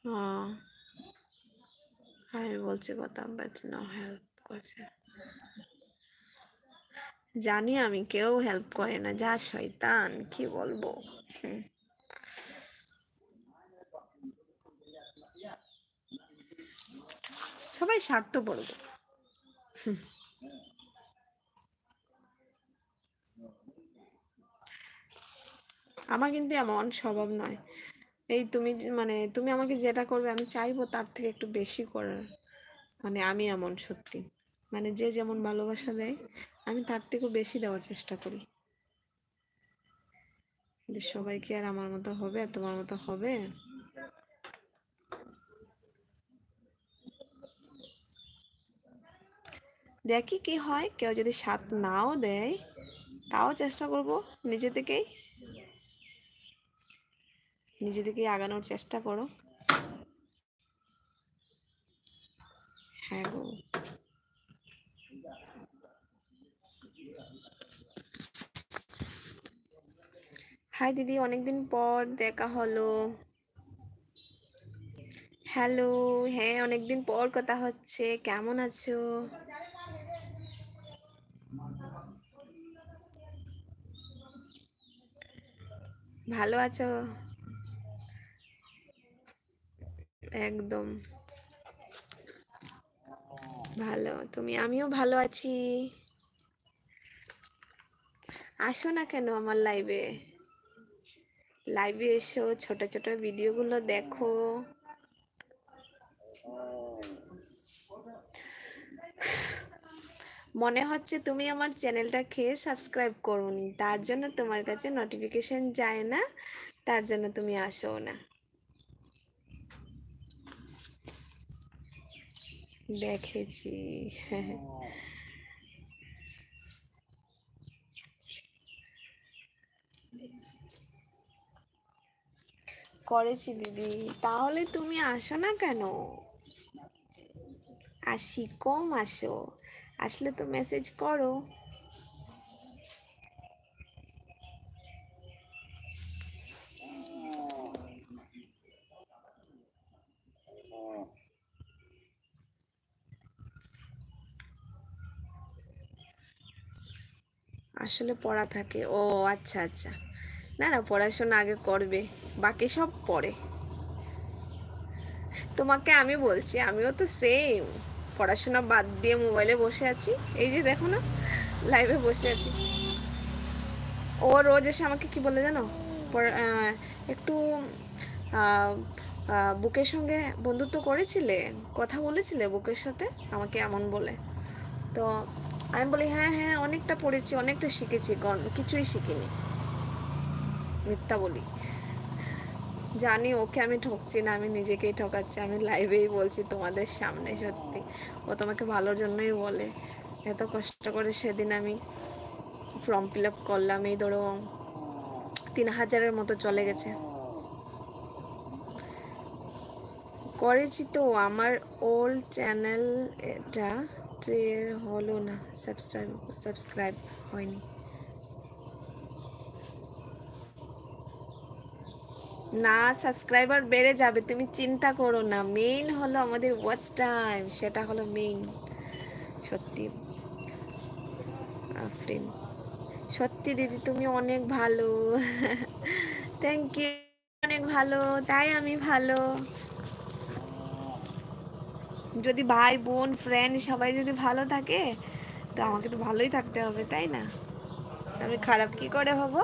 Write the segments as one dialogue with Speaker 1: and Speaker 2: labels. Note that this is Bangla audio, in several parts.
Speaker 1: হ্যাঁ, আমি বলছি কথা, বাট নো হেল্প করছে। জানি আমি, কেউ হেল্প করে না, যা শয়তান কি বলবো। হুম, সবাই স্বার্থপর গো। আমার কিন্তু এমন স্বভাব নয়। এই তুমি মানে তুমি আমাকে যেটা করবে আমি চাইবো তার থেকে একটু বেশি করার। মানে আমি এমন সত্যি, মানে যে যেমন ভালোবাসা দেয় আমি তার থেকেও বেশি দেওয়ার চেষ্টা করি। কিন্তু সবাই কি আর আমার মতো হবে, তোমার মতো হবে? দেখি কি হয়, কেউ যদি সাথ নাও দেয় তাও চেষ্টা করব নিজে থেকেই, নিজে থেকেই আগানোর চেষ্টা করো। হ্যাঁ গো। হাই দিদি, অনেকদিন পর দেখা হলো। হ্যালো। হ্যাঁ, অনেকদিন পর কথা হচ্ছে, কেমন আছো? ভালো আছো? একদম ভালো। তুমি, আমিও ভালো আছি। আসো না কেন আমার লাইভে, লাইভে এসো, ছোট ছোট ভিডিওগুলো দেখো। মনে হচ্ছে তুমি আমার চ্যানেলটা খেয়ে সাবস্ক্রাইব করোনি, তার জন্য তোমার কাছে নোটিফিকেশন যায় না, তার জন্য তুমি আসো না। দেখেছি। করেছি দিদি, তাহলে তুমি আসো না কেন? আসি কম, আসো, আসলে তো মেসেজ করো। আসলে পড়া থাকে, ও আচ্ছা আচ্ছা। না না, পড়াশোনা আগে করবে, বাকি সব পরে। তোমাকে আমি বলছি, আমিও তো সেম, পড়াশোনা বাদ দিয়ে মোবাইলে বসে আছি। এই যে দেখো না, লাইভে বসে আছি। ও রোজ এসে আমাকে কি বলে জানো, একটু আহ, বুকের সঙ্গে বন্ধুত্ব করেছিলে, কথা বলেছিলে বুকের সাথে, আমাকে এমন বলে। তো আমি বলি হ্যাঁ হ্যাঁ, অনেকটা পড়েছি, অনেকটা শিখেছি, কিছুই শিখিনি, মিথ্যা বলি। জানি ওকে আমি ঠকছি না, আমি নিজেকেই ঠকাচ্ছি, আমি লাইভেই বলছি তোমাদের সামনে, সত্যি ও তোমাকে ভালোর জন্যই বলে। এত কষ্ট করে সেদিন আমি ফর্ম ফিল আপ করলাম, এই ধরো 3,000-এর মতো চলে গেছে। করেছি তো, আমার ওল্ড চ্যানেল, এটা ট্রে হলো না, সাবস্ক্রাইব সাবস্ক্রাইব হয়নি। না, সাবস্ক্রাইবার বেড়ে যাবে, তুমি চিন্তা করো না, মেইন হলো আমাদের ওয়াচ টাইম, সেটা হলো মেইন। সত্যি আফরিন, সত্যি দিদি তুমি অনেক ভালো। থ্যাংক ইউ, অনেক ভালো, তাই আমি ভালো। যদি ভাই বোন ফ্রেন্ড সবাই যদি ভালো থাকে, তো আমাকে তো ভালোই থাকতে হবে, তাই না? আমি খারাপ কি করে হব?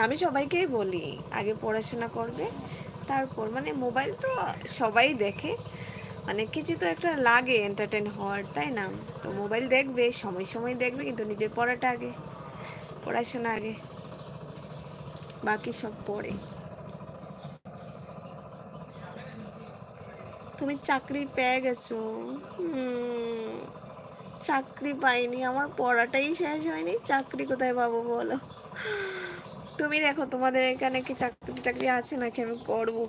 Speaker 1: আমি সবাইকেই বলি আগে পড়াশোনা করবে, তারপর মানে মোবাইল তো সবাই দেখে, মানে কিছু তো একটা লাগে এন্টারটেন হওয়ার, তাই না? তো মোবাইল দেখবে, সময় সময় দেখবে, কিন্তু নিজের পড়াটা আগে, পড়াশোনা আগে, বাকি সব পড়ে। তুমি চাকরি পেয়ে গেছো? হুম, চাকরি পাইনি, আমার পড়াটাই শেষ হয়নি, চাকরি কোথায় পাবো বলো? তুমি দেখো তোমাদের এখানে কি চাকরি টাকরি আছে নাকি, আমি করবো।